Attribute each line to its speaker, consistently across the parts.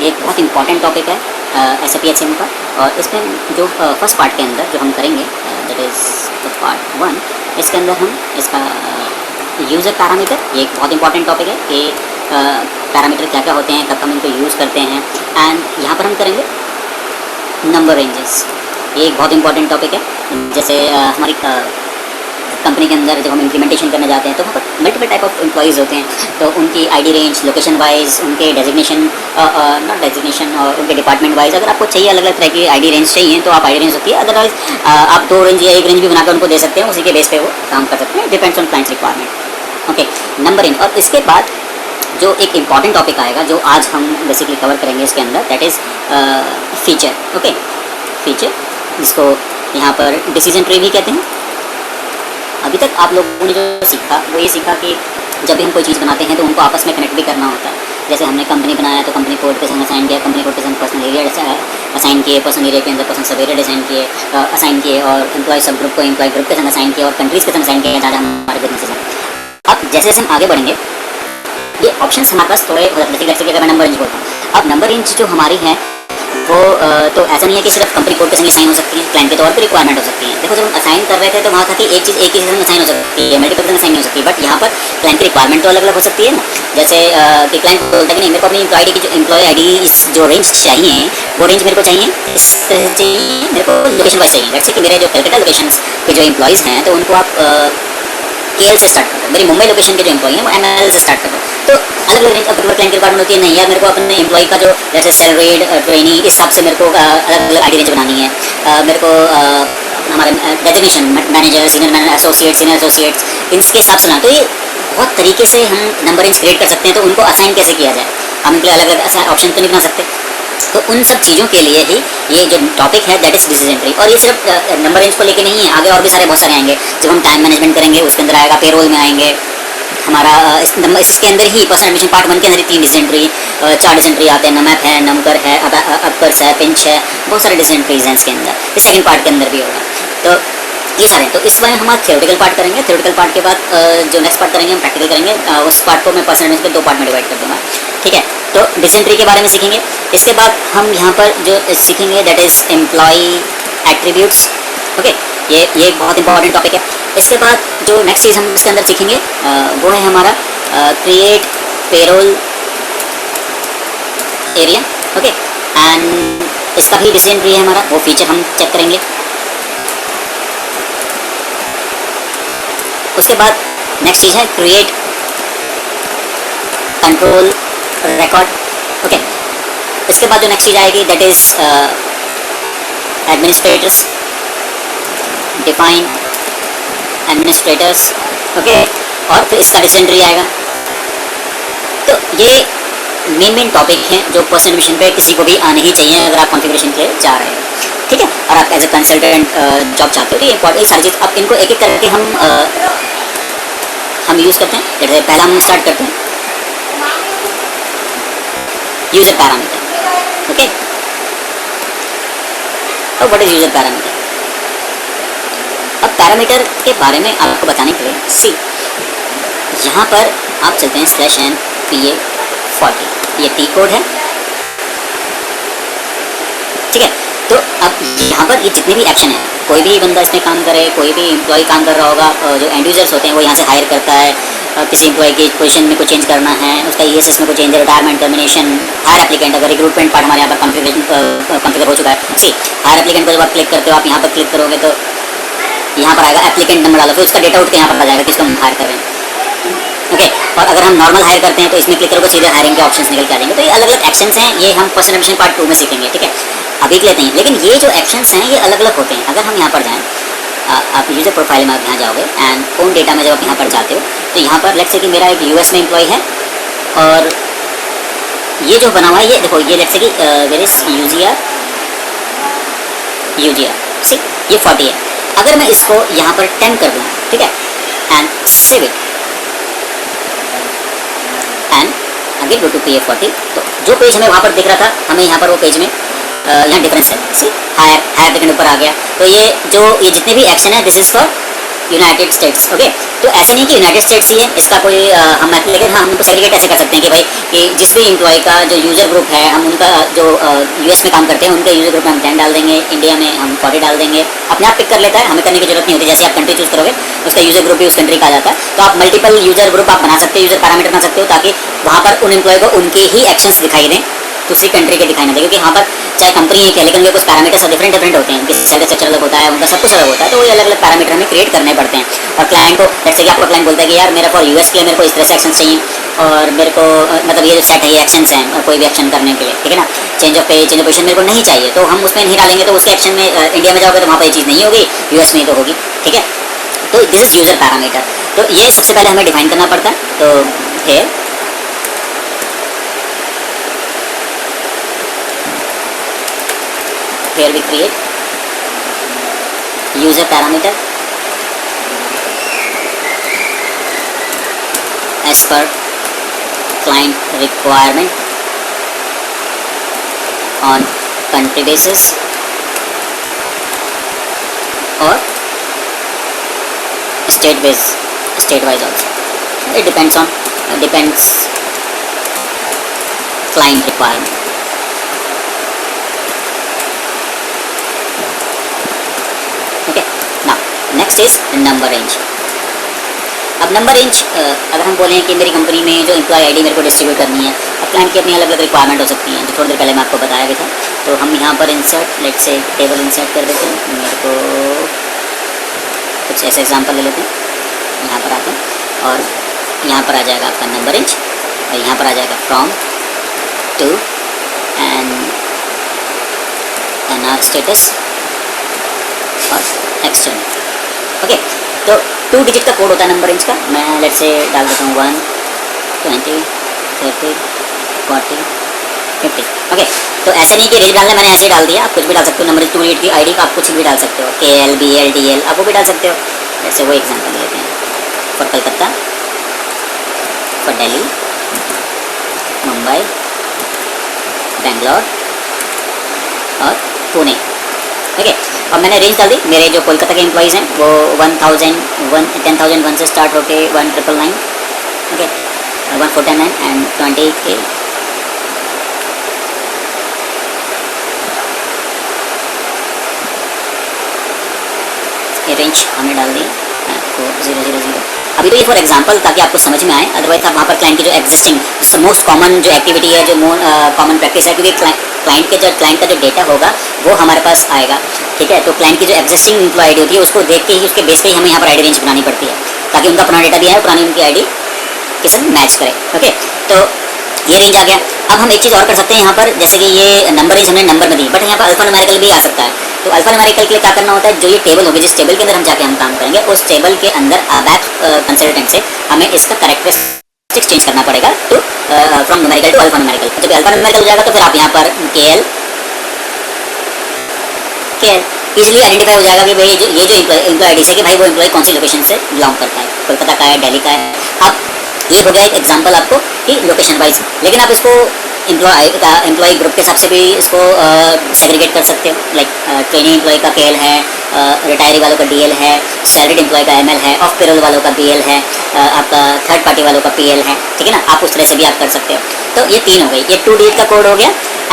Speaker 1: एक बहुत important topic है SAP HCM का। और इसमें जो फर्स्ट पार्ट के अंदर जो हम करेंगे दैट इज़ द पार्ट 1, इसके अंदर हम इसका यूज़र पैरामीटर, ये एक बहुत इंपॉर्टेंट टॉपिक है कि पैरामीटर क्या क्या होते हैं, कब हम इनको यूज़ करते हैं। एंड यहाँ पर हम करेंगे नंबर रेंजेस, ये एक बहुत इंपॉर्टेंट टॉपिक है। जैसे हमारी कंपनी के अंदर जब हम इम्प्लीमेंटेशन करने जाते हैं तो वहाँ पर मल्टीपल टाइप ऑफ एम्प्लॉयज़ होते हैं, तो उनकी आईडी रेंज, लोकेशन वाइज, उनके डेजिग्नेशन, नॉट डेजिग्नेशन, और उनके डिपार्टमेंट वाइज अगर आपको चाहिए अलग अलग तरह की आईडी रेंज चाहिए तो आप आईडी रेंज होती है। अदरवाइज आप 2 रेंज या 1 रेंज भी बनाकर उनको दे सकते हैं, उसी के बेस पे वो काम कर सकते हैं, depends on client requirement. Okay, number range. और इसके बाद जो एक इम्पॉर्टेंट टॉपिक आएगा जो आज हम बेसिकली कवर करेंगे इसके अंदर, that is feature. Okay, feature जिसको यहाँ पर डिसीजन ट्री भी कहते हैं। अभी तक आप लोगों ने जो सीखा वो ये सीखा कि जब भी हम कोई चीज़ बनाते हैं तो उनको आपस में कनेक्ट भी करना होता है। जैसे हमने कंपनी बनाया तो कंपनी कोड के संग असाइन किया, कंपनी कोड के संग पर्सनल एरिया असाइन किए, पर्सनल एरिया के अंदर पर्सनल सब एरिया असाइन किए, और एम्प्लॉय सब ग्रुप को एम्प्लॉय ग्रुप के संग असाइन किया, और कंट्रीज़ के संग असाइन किया जहाँ हमारे बिजनेस हैं। अब जैसे जैसे हम आगे बढ़ेंगे ये ऑप्शंस हमारे पास थोड़े हो जाते हैं। जैसे कि अगर मैं नंबर रेंज बोलता हूँ, अब नंबर रेंज जो हमारी है वो तो ऐसा नहीं है कि सिर्फ कंपनी कोड के संग असाइन हो सकती है, क्लाइंट के तौर पर रिक्वायरमेंट हो सकती है। देखो जब हम असाइन कर रहे थे तो वहाँ था कि एक चीज़ एक ही संग असाइन हो सकती है, मल्टीपल संग असाइन नहीं हो सकती। बट यहाँ पर क्लाइंट की रिक्वायरमेंट तो अलग अलग हो सकती है ना। जैसे कि क्लाइंट बोलता है कि नहीं, मेरे को अपनी एम्प्लॉय की जो एम्प्लॉय आईडी इस जो रेंज चाहिए वो रेंज मेरे को चाहिए, इस तरह से चाहिए, मेरे को लोकेशन वाइज चाहिए। जैसे कि मेरे जो कलकत्ता लोकेशन के जो एम्प्लॉयज़ हैं तो उनको आप KL से स्टार्ट करो, मेरी मुंबई लोकेशन के जो एम्प्लॉय हैं वो ML से स्टार्ट करो। तो अलग अलग रेंज, अब क्लाइंट की रिक्वायरमेंट होती है, नहीं यार मेरे को अपने एम्प्लॉय का जो जैसे सैलरीड, ट्रेनी, इस हिसाब से मेरे को अलग अलग आईडी रेंज बनानी है। मेरे को हमारे डेजिग्नेशन, मैनेजर, सीनियर एसोसिएट्स, इसके हिसाब से ना। तो ये बहुत तरीके से हम नंबर रेंज क्रिएट कर सकते हैं। तो उनको असाइन कैसे किया जाए, हम इनके अलग अलग ऑप्शन तो नहीं बना सकते। तो उन सब चीज़ों के लिए ही ये जो टॉपिक है दैट इज़ डिसीजन ट्री। और ये सिर्फ नंबर रेंज को लेके नहीं है, आगे और भी बहुत सारे आएंगे। जब हम टाइम मैनेजमेंट करेंगे उसके अंदर आएगा, पेरोल में आएंगे हमारा इसके अंदर ही पर्सनल एडमिशन पार्ट 1 के अंदर ही 3 डिसीजन ट्री, 4 डिसीजन ट्री आते हैं, नमैप है, नमकर है, अबकर्स है, पिंच है, बहुत सारे डिसीजन ट्रीज हैं इसके अंदर। इस सेकंड पार्ट के अंदर भी होगा। तो ये सारे, तो इस बार हम थ्योरेटिकल पार्ट करेंगे। थ्योरेटिकल पार्ट के बाद जो नेक्स्ट पार्ट करेंगे हम प्रैक्टिकल करेंगे। उस पार्ट को मैं पर्सनल एडमिशन के 2 पार्ट में डिवाइड कर दूँगा, ठीक है। तो डिसीजन ट्री के बारे में सीखेंगे। इसके बाद हम यहाँ पर जो सीखेंगे that is employee attributes. Okay, ये एक बहुत इंपॉर्टेंट टॉपिक है। इसके बाद जो नेक्स्ट चीज़ हम इसके अंदर सीखेंगे वो है हमारा create payroll area. Okay, and इसका भी डिसीजन ट्री है हमारा, वो फीचर हम चेक करेंगे। उसके बाद नेक्स्ट चीज़ है क्रिएट कंट्रोल रिकॉर्ड। ओके, इसके बाद जो नेक्स्ट चीज़ आएगी that is administrators, define administrators. Okay, और फिर इसका डिसीजन ट्री आएगा। तो ये मेन टॉपिक हैं जो पर्सनल एडमिशन पे किसी को भी आने ही चाहिए अगर आप कॉन्फ़िगरेशन के लिए जा रहे हो, ठीक है। और आप एज ए कंसल्टेंट जॉब चाहते हो तो ये इंपॉर्टेंट सारी चीज़, अब इनको एक एक करके हम यूज़ करते हैं। जैसे पहला हम स्टार्ट करते हैं यूज़र पैरामीटर। ओके, अब व्हाट इज़ यूज़र पैरामीटर। अब पैरामीटर के बारे में आपको बताने के लिए सी यहाँ पर आप चलते हैं /NPA40, ये T कोड है, ठीक है। तो अब यहाँ पर ये जितने भी एक्शन है, कोई भी बंदा इसमें काम करे, कोई भी एम्प्लॉय काम कर रहा होगा, जो एंड यूजर्स होते हैं वो यहाँ से हायर करता है। किसी एम्प्लॉय की पोजीशन में कुछ चेंज करना है, उसका ESS में कुछ चेंज है, रिटायरमेंट, टर्मिनेशन, हायर एप्लीकेंट, अगर रिक्रूटमेंट पार्ट हमारे यहाँ पर कॉन्फ़िगर हो चुका है। सी हायर एप्लीकेंट को जब आप क्लिक करते हो, आप यहाँ पर क्लिक करोगे तो यहाँ पर आएगा एप्लीकेंट नंबर डालो, फिर उसका डेटा उठ के यहाँ पर आ जाएगा किसको हम हायर कर रहे हैं। ओके, और अगर हम नॉर्मल हायर करते हैं तो इसमें क्लिक करोगे सीधे हायरिंग के ऑप्शंस निकल के आ जाएंगे। तो ये अलग अलग एक्शंस हैं, ये हम पर्सनल एडमिशन पार्ट 2 में सीखेंगे, ठीक है। अभी के लिए नहीं, लेकिन ये जो एक्शंस हैं ये अलग अलग होते हैं। अगर हम यहाँ पर जाएँ, आप यूजर प्रोफाइल में आप यहाँ जाओगे एंड ओन डेटा में जब आप यहाँ पर जाते हो तो यहाँ पर लेट्स से कि मेरा एक US में एम्प्लॉय है, और ये जो बना हुआ है ये देखो, ये लेट्स से कि वेयर इज UGR सी ये 40 है। अगर मैं इसको यहाँ पर 10 कर दूँ, ठीक है, and save it and again go to PA40, तो जो पेज हमें वहाँ पर दिख रहा था हमें यहाँ पर वो पेज में यहाँ डिफरेंस है। सी हायर एप्लीकेंट ऊपर आ गया। तो ये जितने भी एक्शन है this is for United states. Okay, तो ऐसा नहीं कि यूनाइटेड स्टेट्स ही है इसका कोई हम लेकिन हाँ हम उनको सेग्रीगेट ऐसे कर सकते हैं कि भाई कि जिस भी एम्प्लॉय का जो यूज़र ग्रुप है हम उनका जो यूएस में काम करते हैं उनके यूज़र ग्रुप में हम 10 डाल देंगे, इंडिया में हम 40 डाल देंगे, अपने आप पिक कर लेता है, हमें करने की जरूरत नहीं होती। जैसे आप कंट्री चूज़ करोगे उसका यूज़र ग्रुप भी उस कंट्री का आ जाता है। तो आप मल्टीपल यूज़र ग्रुप आप बना सकते हो, यूज़र पैरामीटर बना सकते हो ताकि वहाँ पर उन एम्प्लॉय को उनके ही एक्शंस दिखाई दें, दूसरी कंट्री के दिखाई ना दे, क्योंकि यहाँ पर चाहे कंपनी एक है लेकिन उनके कुछ पैरामीटर्स डिफरेंट होते हैं, उनकी सैलरी स्ट्रक्चर अलग होता है, उनका सब कुछ अलग होता है, तो वो अलग अलग पैरामीटर हमें क्रिएट करने पड़ते हैं। और क्लाइंट को जैसे कि आपका क्लाइंट बोलता है कि यार मेरा फॉर यूएस के लिए मेरे को इस तरह से एक्शन चाहिए और मेरे को मतलब ये जो सेट है ये एक्शंस हैं कोई भी एक्शन करने के लिए, ठीक है ना, चेंज ऑफ पे चेंज ऑफ पोजीशन मेरे को नहीं चाहिए, तो हम उसमें नहीं डालेंगे, तो उसके एक्शन में इंडिया में जाओगे तो वहाँ पर ये चीज़ नहीं होगी, यूएस में ही तो होगी, ठीक है। तो दिस इज यूज़र पैरामीटर, तो ये सबसे पहले हमें डिफाइन करना पड़ता है। तो here we create user parameter as per client requirement on country basis or state wise also. It depends client requirement. Next is number range. अब नंबर रेंज अगर हम बोलें कि मेरी कंपनी में जो एम्प्लॉय आईडी मेरे को डिस्ट्रीब्यूट करनी है, अब क्लाइंट की अपनी अलग अलग रिक्वायरमेंट हो सकती हैं, जो थोड़ी देर पहले मैं आपको बताया भी था। तो हम यहाँ पर इंसर्ट लेट से टेबल इंसर्ट कर देते हैं, मेरे को कुछ ऐसे एग्जांपल ले लेते हैं, यहाँ पर आते हैं और यहाँ पर आ जाएगा आपका नंबर रेंज और यहाँ पर आ जाएगा from to N R status और एक्सटर्नल। ओके, तो 2 डिजिट का कोड होता है नंबर रेंज का। मैं लेट से डाल देता हूँ 1, 20, 30, 40, 50। ओके, तो ऐसे नहीं कि रेंज डालना मैंने ऐसे ही डाल दिया, आप कुछ भी डाल सकते हो। नंबर 2 डिजिट की आईडी का आप कुछ भी डाल सकते हो, KL BL DL आप वो भी डाल सकते हो। जैसे वो एग्जांपल लेते हैं फॉर कलकत्ता, फॉर दिल्ली, मुंबई, बेंगलोर और पुणे। ओके, और मैंने रेंज डाल दी। मेरे जो कोलकाता के एम्प्लॉइज़ हैं वो 10,001 से स्टार्ट होके 1,999, ओके, 149 एंड 20K। ये रेंज हमने डाल दी आपको 000। अभी तो ये फॉर एग्जांपल ताकि आपको समझ में आए, अदरवाइज आप वहाँ पर क्लाइंट की जो एग्जिस्टिंग मोस्ट कॉमन जो एक्टिविटी है, जो कॉमन प्रैक्टिस है, क्योंकि क्लाइंट का जो डेटा होगा वो हमारे पास आएगा, ठीक है। तो क्लाइंट की जो एग्जिस्टिंग एम्प्लॉय आईडी होती है उसको देख के ही उसके बेस पे ही हमें यहाँ पर आईडी रेंज बनानी पड़ती है ताकि उनका पुराना डेटा भी आए, पुरानी उनकी आईडी के साथ मैच करे। ओके, तो ये रेंज आ गया। अब हम एक चीज़ और कर सकते हैं यहाँ पर, जैसे कि ये नंबर रेंज हमने नंबर में दी, बट यहाँ पर अल्फा न्यूमेरिकल भी आ सकता है। तो अल्फा न्यूमेरिकल के लिए क्या करना होता है, जो ये टेबल होगी, जिस टेबल के अंदर हम जाके हम काम करेंगे, उस टेबल के अंदर अबैप कंसल्टेंट से हमें इसका कैरेक्टरिस्टिक्स चेंज करना पड़ेगा to from numerical to alphanumerical. जब अल्फा न्यूमेरिकल हो जाएगा तो फिर आप यहाँ पर KL इजीली आइडेंटिफाई हो जाएगा कि भाई ये जो एम्प्लॉय आईडी है कि भाई वो एम्प्लॉय कौन सी लोकेशन से बिलोंग करता है, कोलकाता का है, दिल्ली का है। अब ये हो गया एक एग्जांपल आपको कि लोकेशन वाइज, लेकिन आप इसको एम्प्लॉय ग्रुप के हिसाब से भी इसको सेग्रीगेट कर सकते हो। लाइक ट्रेनिंग एम्प्लॉय का KL है, रिटायरी वालों का DL है, सैलरीड एम्प्लॉय का ML है, ऑफ पेरोल वालों का BL है, आपका थर्ड पार्टी वालों का PL है, ठीक है ना। आप उस तरह से भी आप कर सकते हो। तो ये 3 हो गई, ये 2 डिजिट का कोड हो गया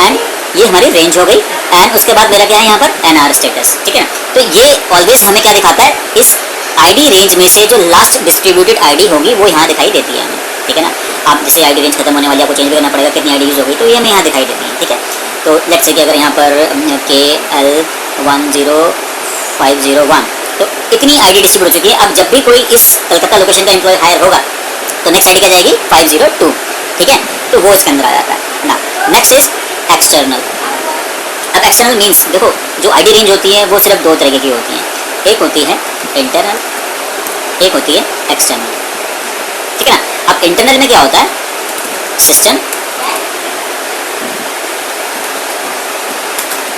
Speaker 1: एंड ये हमारी रेंज हो गई एंड उसके बाद मेरा क्या है यहाँ पर NR स्टेटस, ठीक है ना। तो ये ऑलवेज हमें क्या दिखाता है, इस आईडी रेंज में से जो लास्ट डिस्ट्रीब्यूटेड आईडी होगी वो यहाँ दिखाई देती है हमें, ठीक है ना। आप जैसे आईडी रेंज खत्म होने वाली आपको चेंज भी करना पड़ेगा, कितनी आईडी यूज होगी तो ये हमें यहाँ दिखाई देती है, ठीक है। तो लेट्स से कि अगर यहाँ पर KL10501 तो इतनी आईडी डिस्ट्रीब्यूट हो चुकी है। अब जब भी कोई इस कलकत्ता लोकेशन का एम्प्लॉय हायर होगा तो नेक्स्ट आईडी क्या जाएगी 502, ठीक है। तो वो इसके अंदर आ जाता है ना। Next is external. अब एक्सटर्नल मीन्स देखो, जो आईडी रेंज होती है वो सिर्फ 2 तरीके की होती हैं, एक होती है इंटरनल, एक होती है एक्सटर्नल, ठीक है ना। अब इंटरनल में क्या होता है, system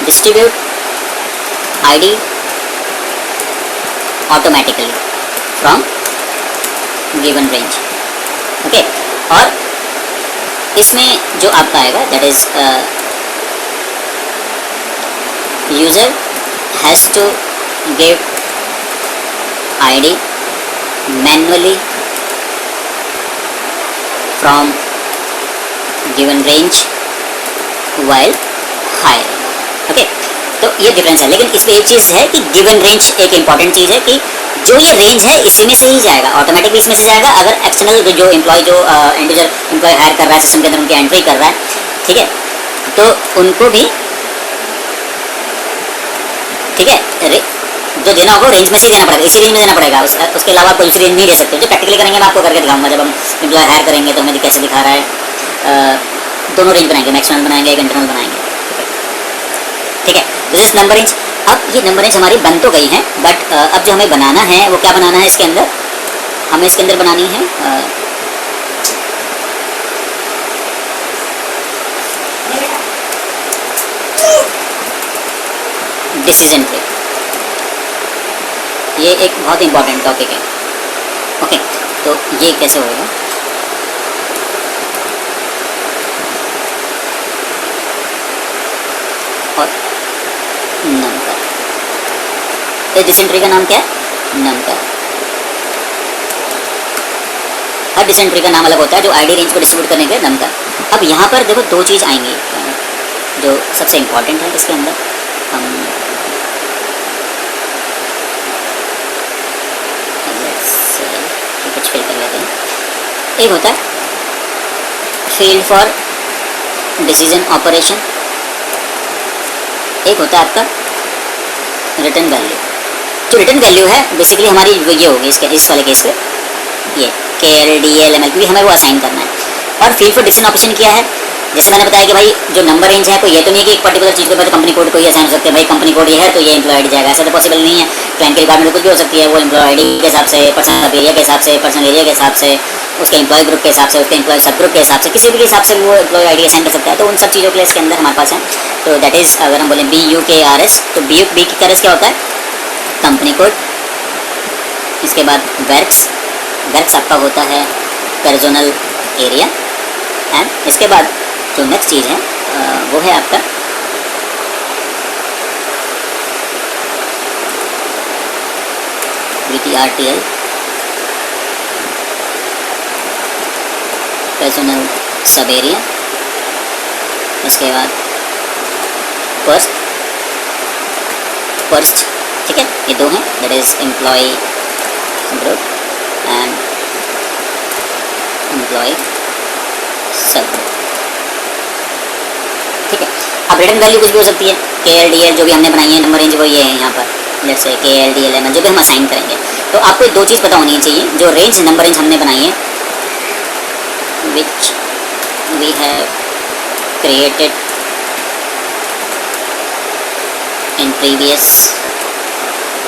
Speaker 1: distribute ID automatically from given range, okay. और इसमें जो आपका आएगा that is user has to give ID manually from given range while hiring. Okay, तो ये डिफरेंस है। लेकिन इसमें एक चीज़ है कि गिवन रेंज एक इंपॉर्टेंट चीज़ है कि जो ये रेंज है इसी में से ही जाएगा, ऑटोमेटिकली इसमें से जाएगा। अगर एक्सटर्नल जो एम्प्लॉय जो इंडिविजुअल एम्प्लॉय हायर कर रहा है सिस्टम के अंदर, उनकी एंट्री कर रहा है, ठीक है, तो उनको भी, ठीक है, जो देना होगा रेंज में से ही देना पड़ेगा, इसी रेंज में देना पड़ेगा। उसके अलावा कोई दूसरी रेंज नहीं दे सकते। जो प्रैक्टिकली करेंगे मैं आपको करके दिखाऊंगा। जब हम एम्प्लॉय हायर करेंगे तो हमें कैसे दिखा रहा है, दोनों रेंज बनाएंगे, मैक्सिमम बनाएंगे, एक इंटरनल बनाएंगे, ठीक है। तो दिस नंबर रेंज, अब ये नंबर रेंज हमारी बन तो गई है, बट अब जो हमें बनाना है वो क्या बनाना है, इसके अंदर हमें इसके अंदर बनानी है डिसीजन ट्री। ये एक बहुत इंपॉर्टेंट टॉपिक है। ओके, तो ये कैसे होगा, और नंबर, तो डिसीजन ट्री का नाम क्या है, नंबर। हर डिसीजन ट्री का नाम अलग होता है जो आईडी रेंज को डिस्ट्रीब्यूट करने के नंबर। अब यहाँ पर देखो दो चीज़ आएंगी जो सबसे इंपॉर्टेंट है इसके अंदर। हम कुछ फिल कर लेते हैं। एक होता है फील्ड फॉर डिसीजन ऑपरेशन, एक होता है आपका रिटर्न वैल्यू। जो रिटर्न वैल्यू है बेसिकली हमारी ये होगी इस वाले केस पे, ये KLDLML, क्योंकि हमें वो असाइन करना है। और फील्ड फॉर डिसीजन ऑपरेशन क्या है, जैसे मैंने बताया कि भाई जो नंबर रेंज है कोई ये तो नहीं है कि एक पर्टिकुलर चीज़ के ऊपर कंपनी कोड को ही असाइन हो सकते हैं। भाई कंपनी कोड ये है तो ये एम्प्लॉय आईडी जाएगा, ऐसा तो पॉसिबल नहीं है। क्लाइंट की रिक्वायरमेंट कुछ भी हो सकती है, वो एम्प्लॉय आईडी के हिसाब से, पर्सनल एरिया के हिसाब से, पर्सनल एरिया के हिसाब से, उसके एम्प्लॉय ग्रुप के हिसाब से, उसके एम्प्लॉय सब ग्रुप के हिसाब से, किसी भी के हिसाब से वो एम्प्लॉय आईडी असाइन कर सकता है। तो उन सब चीज़ों के लिए इसके अंदर हमारे पास है। तो दैट इज़, अगर हम बोलें BUKRS, तो BUKRS क्या होता है, कंपनी कोड। इसके बाद वर्क्स, वर्क्स आपका होता है पर्सनल एरिया। एंड इसके बाद जो नेक्स्ट चीज़ है वो है आपका VTRTL, पर्सनल सब एरिया। इसके बाद फर्स्ट, ठीक है, ये दो हैं, that is employee group and employee subgroup, ठीक है। अब रिटर्न वैल्यू कुछ भी हो सकती है, KLDL जो भी हमने बनाई है नंबर रेंज वो ये है यहाँ पर, जैसे KLDLML जो भी हम असाइन करेंगे। तो आपको दो चीज़ पता होनी चाहिए, जो रेंज नंबर रेंज हमने बनाई है which we have created in previous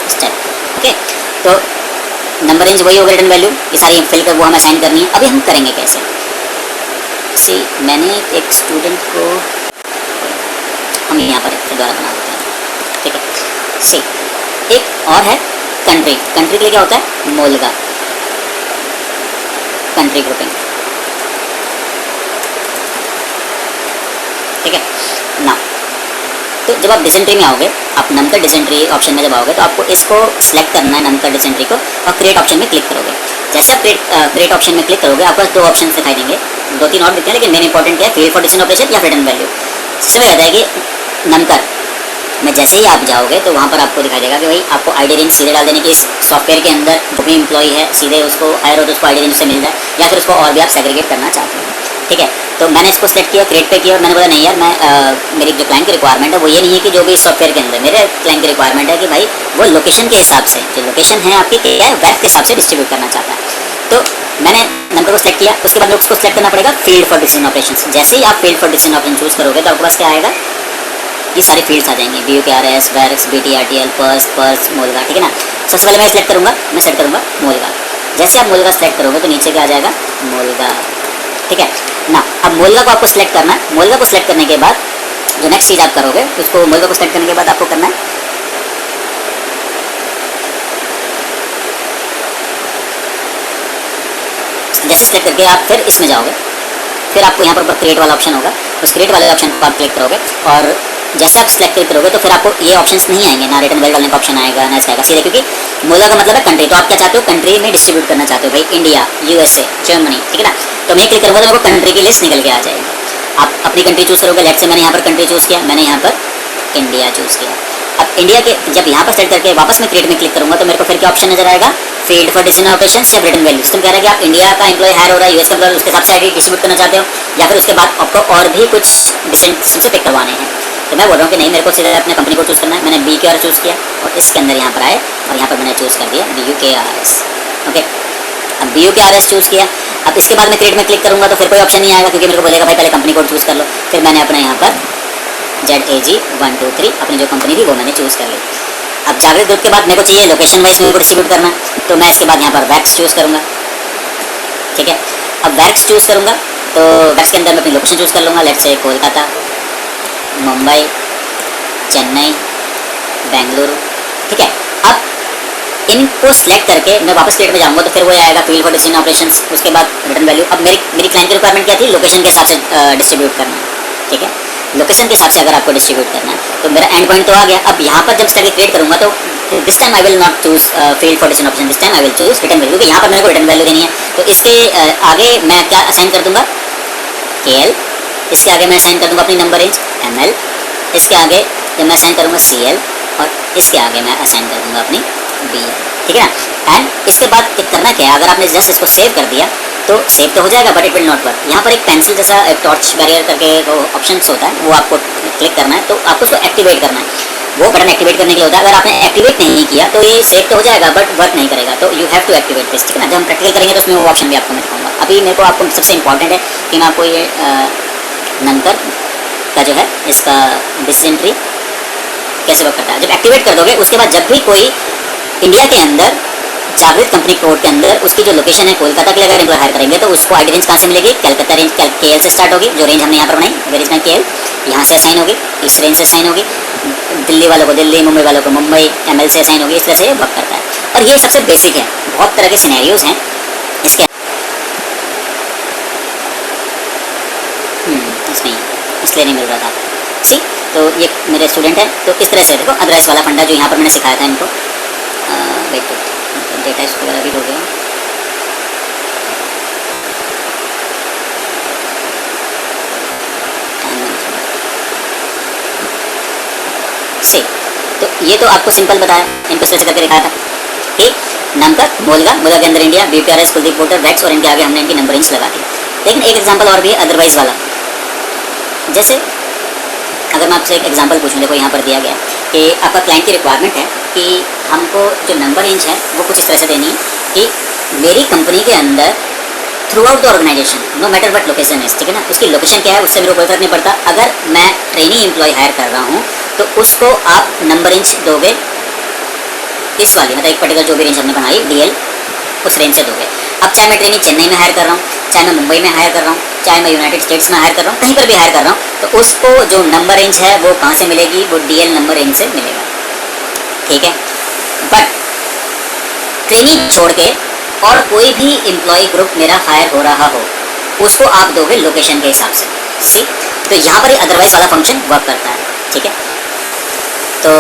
Speaker 1: step, okay. तो नंबर रेंज वही होगा, रिटर्न वैल्यू ये सारी फिल कर वो हमें असाइन करनी है। अभी हम करेंगे कैसे, सी मैंने एक स्टूडेंट को हम यहाँ पर दोबारा बना देते हैं, ठीक है। सी एक और है कंट्री, कंट्री के लिए क्या होता है, मोलगा, कंट्री ग्रुपिंग, ठीक है ना। तो जब आप डिसेंट्री में आओगे, आप नमकर डिसेंट्री ऑप्शन में जब आओगे तो आपको इसको सिलेक्ट करना है, नमकर डिसेंट्री को, और क्रिएट ऑप्शन में क्लिक करोगे। जैसे आप क्रिएट ऑप्शन में क्लिक करोगे आपको दो ऑप्शन दिखाई देंगे, दो तीन और दिखते हैं, लेकिन मेन इंपॉर्टेंट क्या है, फील्ड फॉर डिसीजन ऑपरेशन या रिटर्न वैल्यू। सिस्टम में कहता है कि नमकर में जैसे ही आप जाओगे तो वहाँ पर आपको दिखाई देगा कि भाई आपको आईडी रेंज सीधे डाल देने की, इस सॉफ्टवेयर के अंदर जो भी एम्प्लॉय है सीधे उसको हायर हो तो उसको आईडी रेंज से मिल जाए, या फिर उसको और भी आप सेग्रीगेट करना चाहते हैं, ठीक है। तो मैंने इसको सेलेक्ट किया, क्रिएट पे किया, और मैंने बोला नहीं यार मैं मेरी जो क्लाइंट की रिक्वायरमेंट है वो ये नहीं है कि जो भी इस सॉफ्टवेयर के अंदर, मेरे क्लाइंट की रिक्वायरमेंट है कि भाई वो लोकेशन के हिसाब से, जो लोकेशन है आपकी क्या है, वेब के हिसाब से डिस्ट्रीब्यूट करना चाहता है। तो मैंने नंबर को सेलेक्ट किया, उसके बाद उसको सेलेक्ट करना पड़ेगा फील्ड फॉर डिसीजन ऑपरेशन। जैसे ही आप field for decision operation choose करोगे तो आपके पास क्या आएगा, ये सारी फील्ड्स आ जाएंगे, BUKRS, वर्क्स, BTRTL, पर्स, मोलगा, ठीक है ना। सबसे पहले मैं सेलेक्ट करूँगा, मैं सेलेक्ट करूँगा मोलगा। जैसे आप मोलगा सेलेक्ट करोगे तो नीचे क्या आ जाएगा, मोलगा, ठीक है ना। अब मोलगा को आपको सेलेक्ट करना है। मोलगा को सेलेक्ट करने के बाद जो नेक्स्ट चीज़ आप करोगे, उसको मोलगा को सेलेक्ट करने के बाद आपको करना है जैसे सेलेक्ट करके आप फिर इसमें जाओगे, फिर आपको यहाँ पर क्रिएट वाला ऑप्शन होगा, उस क्रिएट वाले ऑप्शन को आप क्लिक करोगे और जैसे आप सिलेक्ट क्लिक करोगे तो फिर आपको ये ऑप्शंस नहीं आएंगे, ना रिटर्न वैल्यू डालने का ऑप्शन आएगा ना इसका आएगा सीधे, क्योंकि मोला का मतलब है कंट्री। तो आप क्या चाहते हो, कंट्री में डिस्ट्रीब्यूट करना चाहते हो भाई, इंडिया, यूएसए, जर्मनी, ठीक है ना। तो मैं क्लिक करूँगा तो मेरे को कंट्री की लिस्ट निकल के आ जाएगी। आप अपनी कंट्री चूज़ करोगे, लेट से मैंने यहाँ पर कंट्री चूज़ किया, मैंने यहाँ पर इंडिया चूज़ किया। अब इंडिया के जब यहाँ पर सेट करके वापस मैं क्रिएट में क्लिक करूँगा तो मेरे को फिर क्या ऑप्शन नजर आएगा, फील्ड फॉर डिसीजन ऑपरेशंस या रिटर्न वैल्यूज। तुम कह रहे हैं कि आप इंडिया का एम्प्लॉय हायर हो रहा है, यूएस का एम्प्लॉय, उसके हिसाब से आईडी डिस्ट्रीब्यूट करना चाहते हो, या फिर उसके बाद आपको और भी कुछ डिसेंट से पिक करवाने हैं। तो मैं बोल रहा हूँ कि नहीं, मेरे को सीधा अपने कंपनी को चूज़ करना है। मैंने BQR चूज़ किया और इसके अंदर यहाँ पर आए और यहाँ पर मैंने चूज़ कर दिया BUKRS। ओके, अब BUKRS चूज़ किया। अब इसके बाद मैं क्रिएट में क्लिक करूँगा तो फिर कोई ऑप्शन नहीं आएगा, क्योंकि मेरे को बोलेगा भाई पहले कंपनी कोड चूज़ कर लो। फिर मैंने अपना यहाँ पर ZAG123 अपनी जो कंपनी थी वो मैंने चूज़ कर ली। अब जागृत ग्रुप के बाद मेरे को चाहिए लोकेशन वाइज मेरे को डिस्ट्रीब्यूट करना, तो मैं इसके बाद यहाँ पर वैक्स चूज़ करूँगा। ठीक है, अब वैक्स चूज़ करूँगा तो वैक्स के अंदर मैं अपनी लोकेशन चूज़ कर लूँगा, लेट्स से कोलकाता, मुंबई, चेन्नई, बेंगलुरु। ठीक है, अब इनको सिलेक्ट करके मैं वापस क्रिएट में जाऊँगा तो फिर वो आएगा फील्ड फॉर डिसीजन ऑपरेशंस, उसके बाद रिटर्न वैल्यू। अब मेरी क्लाइंट की रिक्वायरमेंट क्या थी, लोकेशन के हिसाब से डिस्ट्रीब्यूट करना। ठीक है, लोकेशन के हिसाब से अगर आपको डिस्ट्रीब्यूट करना है तो मेरा एंड पॉइंट तो आ गया। अब यहाँ पर जब स्टार्ट क्रिएट करूँगा तो this time I will not choose field for decision option, this time I will choose return value, क्योंकि यहाँ पर मेरे को रिटर्न वैल्यू देनी है। तो इसके आगे मैं क्या असाइन कर दूंगा, KL, इसके आगे मैं असाइन कर दूंगा अपनी नंबर रेंज ML, इसके आगे मैं असाइन करूँगा CL, और इसके आगे मैं असाइन कर दूंगा अपनी BL। ठीक है ना। एंड इसके बाद करना क्या है, अगर आपने जस्ट इसको सेव कर दिया तो सेव तो हो जाएगा but it will not work. यहाँ पर एक पेंसिल जैसा एक टॉर्च बैरियर करके ऑप्शन होता है, वो आपको क्लिक करना है, तो आपको उसको एक्टिवेट करना है। वो बटन एक्टिवेट करने के लिए होता है, अगर आपने एक्टिवेट नहीं किया तो ये सेव तो हो जाएगा बट वर्क नहीं करेगा, तो you have to activate this. ठीक है ना, जब हम प्रैक्टिकल करेंगे तो उसमें वो ऑप्शन भी आपको मैं दिखाऊंगा। अभी मेरे को आपको सबसे इंपॉर्टेंट है कि मैं आपको ये नंबर का जो है इसका डिसीजन ट्री कैसे वर्क करता है जब एक्टिवेट कर दोगे। उसके बाद जब भी कोई इंडिया के अंदर जागृत कंपनी कोड के अंदर उसकी जो लोकेशन है कोलकाता के लिए अगर एम्प्लॉय हायर करेंगे तो उसको आईडी रेंज कहाँ से मिलेगी, कलकत्ता रेंज KL से स्टार्ट होगी, जो रेंज हमने यहाँ पर बनाई वेयर इज माई KL, यहाँ से असाइन होगी, इस रेंज से असाइन होगी। दिल्ली वालों को दिल्ली, मुंबई वालों को मुंबई, ML से असाइन होगी। इस तरह से वर्क करता है और ये सबसे बेसिक है। बहुत तरह के सिनेरियोज हैं इसके इसमें, इसलिए नहीं मिल रहा था। सी, तो ये मेरे स्टूडेंट है, तो इस तरह से देखो अदरवाइज वाला फंडा जो यहाँ पर मैंने सिखाया था इनको। वेट डेटा इसको वगैरह भी हो गया। से तो ये तो आपको सिंपल बताया, इनको स्विच करके दिखाया था कि नंबर मोलगा के अंदर India, BQRS, Kuldeep porter, wax, और इनके आगे हमने इनकी नंबर रेंज लगा दी। लेकिन एक एग्जांपल और भी है अदरवाइज वाला। जैसे अगर मैं आपसे एक एग्जांपल पूछूं, देखो यहाँ पर दिया गया कि आपका क्लाइंट की रिक्वायरमेंट है कि हमको जो नंबर रेंज है वो कुछ इस तरह से देनी है कि मेरी कंपनी के अंदर throughout the organisation no matter what location is. ठीक है ना, उसकी लोकेशन क्या है उससे मेरे को कोई फर्क नहीं पड़ता। अगर मैं ट्रेनी एम्प्लॉय हायर कर रहा हूँ तो उसको आप नंबर रेंज दोगे इस वाली, मतलब एक पर्टिकुलर जो भी रेंज हमने बनाई DL उस रेंज से दोगे। अब चाहे मैं ट्रेनी चेन्नई में हायर कर रहा हूँ, चाहे मैं मुंबई में हायर कर रहा हूँ, चाहे मैं यूनाइटेड स्टेट्स में हायर कर रहा हूँ, कहीं पर भी हायर कर रहा हूँ, तो उसको जो नंबर रेंज है वो कहाँ से मिलेगी, वो DL नंबर रेंज से मिलेगा। ठीक है, बट ट्रेनी छोड़ के और कोई भी एम्प्लॉय ग्रुप मेरा हायर हो रहा हो उसको आप दोगे लोकेशन के हिसाब से। सी, तो यहाँ पर ही अदरवाइज वाला फंक्शन वर्क करता है। ठीक है, तो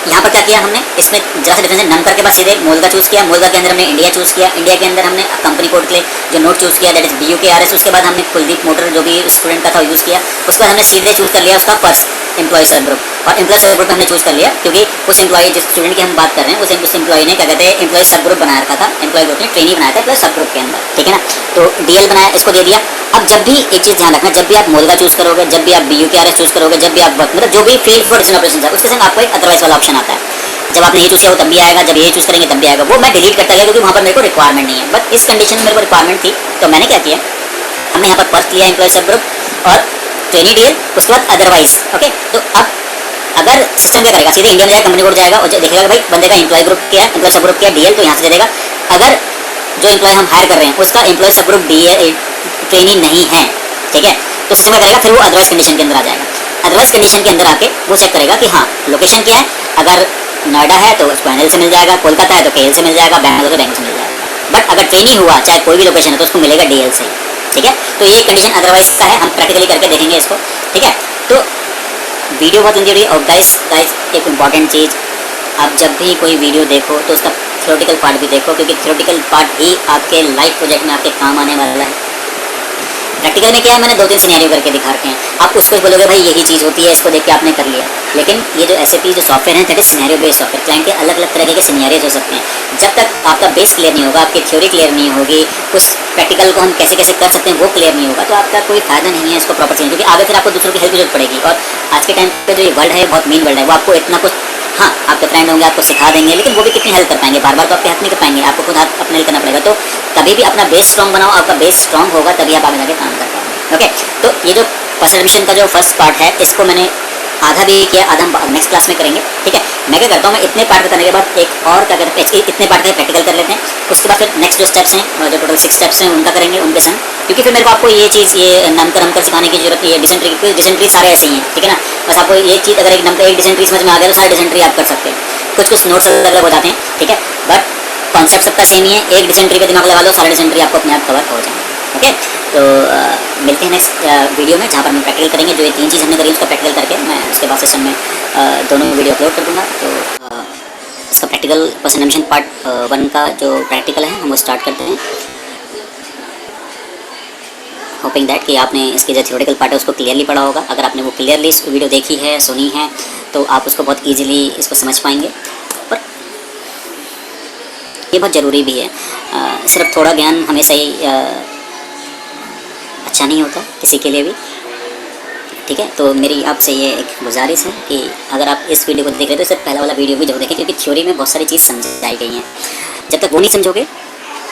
Speaker 1: यहाँ पर क्या किया हमने, इसमें जरा सा डिफरेंस है। नंबर के बाद सीधे मोलगा चूज़ किया, मोलगा के अंदर हमने इंडिया चूज़ किया, इंडिया के अंदर हमने कंपनी कोड के लिए जो नोट चूज़ किया दैट इज BUKRS। उसके बाद हमने कुलदीप मोटर जो भी स्टूडेंट का था यूज़ किया। उसके बाद हमने सीधे चूज़ कर लिया उसका पर्स एम्प्लॉय सब ग्रुप, और एम्प्लॉय सब ग्रुप हमने चूज़ कर लिया क्योंकि उस एम्प्लॉय जिस स्टूडेंट की हम बात कर रहे हैं उस एम्प्लॉय ने क्या कहते हैं एम्प्लॉय सब ग्रुप बना रखा था, एम्प्लॉय ग्रुप ने ट्रेनिंग बनाया था एम्प्लॉय सब ग्रुप के अंदर। ठीक है ना, तो DL बनाया, इसको दे दिया। अब जब भी एक चीज़ ध्यान रखना, जब भी आप मोलगा चूज़ करोगे, जब भी आप BUKRS चूज़ करोगे, जब भी आप मतलब जो भी फील्ड फॉर डिसीजन ऑपरेशन है उसके संग आपको एक अदरवाइज वाला ऑप्शन आता है। जब आपने ये चूज़ किया वो तब भी आएगा, जब ये चूज़ करेंगे तब भी आएगा। वो मैं डिलीट करता गया क्योंकि वहाँ पर मेरे को रिक्वायरमेंट नहीं है, बट इस कंडीशन में मेरे को रिक्वायरमेंट थी। तो मैंने क्या किया, हमने यहाँ पर पर्स लिया एम्प्लॉय सब ग्रुप और ट्रेनी DL, उसके बाद अदरवाइज। ओके, तो अब अगर सिस्टम क्या करेगा, सीधे इंडिया में जाएगा, कंपनी कोड जाएगा और देखेगा कि भाई बंदे का एम्प्लॉय ग्रुप क्या है, एम्प्लॉय सब ग्रुप क्या है DL, तो यहाँ से दे देगा। अगर जो एम्प्लॉय हम हायर कर रहे हैं उसका एम्प्लॉय सब ग्रुप DL ट्रेनी नहीं है, ठीक है, तो सिस्टम क्या करेगा, फिर वो अदरवाइज कंडीशन के अंदर आ जाएगा। अदरवाइज कंडीशन के अंदर आके वो चेक करेगा कि हाँ लोकेशन क्या है, अगर नोएडा है तो उसको NL से मिल जाएगा, कोलकाता है तो KL से मिल जाएगा, बैंगलोर तो बैंक से मिल जाएगा। बट अगर ट्रेनिंग हुआ चाहे कोई भी लोकेशन है तो उसको मिलेगा DL से। ठीक है, तो ये कंडीशन अदरवाइज का है, हम प्रैक्टिकली करके देखेंगे इसको। ठीक है, तो वीडियो बहुत जरूरी है। और गाइस एक इम्पॉर्टेंट चीज़, आप जब भी कोई वीडियो देखो तो उसका थ्योरेटिकल पार्ट भी देखो, क्योंकि थ्योरेटिकल पार्ट ही आपके लाइव प्रोजेक्ट में आपके काम आने वाला है। प्रैक्टिकल में क्या है, मैंने 2-3 सिनेरियो करके दिखा रखे हैं, आप उसको बोलोगे भाई यही चीज़ होती है, इसको देख के आपने कर लिया। लेकिन ये जो SAP जो सॉफ्टवेयर है that is scenario based software. Client के अलग अलग तरह के सिनेरियोज हो सकते हैं। जब तक आपका बेस क्लियर नहीं होगा, आपकी थ्योरी क्लियर नहीं होगी, उस प्रैक्टिकल को हम कैसे कैसे कर सकते हैं वो क्लियर नहीं होगा, तो आपका कोई फायदा नहीं है इसको प्रॉपर चीज़, क्योंकि आगे फिर आपको दूसरों की हेल्प की जरूरत पड़ेगी। और आज के टाइम पे जो ये वर्ल्ड है बहुत मीन वर्ल्ड है, वो आपको इतना कुछ, हाँ आपके फ्रेंड होंगे आपको सिखा देंगे, लेकिन वो भी कितनी हेल्प कर पाएंगे, बार बार तो आपके हेल्प नहीं कर पाएंगे, आपको खुद हाथ अपने करना पड़ेगा। तो कभी भी अपना बेस स्ट्रॉन्ग बनाओ, आपका बेस स्ट्रॉन्ग होगा तभी आप आगे जाके काम कर पाओगे। ओके, तो ये जो पर्सनल एडमिशन का जो फर्स्ट पार्ट है, इसको मैंने आधा भी किया, आधा हम नेक्स्ट क्लास में करेंगे। ठीक है, मैं क्या करता हूँ, मैं इतने पार्ट करने के बाद एक और क्या करते हैं, इतने पार्ट का प्रैक्टिकल कर लेते हैं, उसके बाद फिर नेक्स्ट जो स्टेप्स हैं, जो टोटल 6 स्टेप्स हैं उनका करेंगे उनके संग, क्योंकि फिर मेरे को आपको ये चीज़, ये नामकरण सिखाने की जरूरत नहीं है। डिसेंट्री सारे ऐसे ही हैं, ठीक है ना, बस आपको ये चीज़ अगर एक डिसेंट्री समझ में आ गया तो सारे डिसेंट्री आप कर सकते हैं। कुछ नोट्स अलग अलग हो जाते हैं, ठीक है, बट कॉन्सेप्ट सबका सेम ही है। एक डिसेंट्री पे दिमाग लगा लो, सारे डिसेंट्री आपको अपने आप कवर हो जाएंगे। ओके, तो मिलते हैं नेक्स्ट वीडियो में, जहाँ पर हम प्रैक्टिकल करेंगे। जो ये 3 चीज़ हमने करी उसका प्रैक्टिकल करके मैं उसके बाद सेशन में दोनों वीडियो अपलोड कर दूँगा। तो इसका प्रैक्टिकल पर्सनल एडमिशन पार्ट 1 का जो प्रैक्टिकल है हम वो स्टार्ट करते हैं। होपिंग दैट कि आपने इसके जो थ्योरेटिकल पार्ट है उसको क्लियरली पढ़ा होगा। अगर आपने वो क्लियरली इस वीडियो देखी है, सुनी है, तो आप उसको बहुत ईजिली इसको समझ पाएंगे। और ये बहुत ज़रूरी भी है, सिर्फ थोड़ा ज्ञान हमेशा ही अच्छा नहीं होता किसी के लिए भी। ठीक है, तो मेरी आपसे ये एक गुजारिश है कि अगर आप इस वीडियो को देख रहे हो तो इससे पहला वाला वीडियो भी जरूर देखें, क्योंकि थ्योरी में बहुत सारी चीज़ समझाई गई हैं। जब तक वो नहीं समझोगे,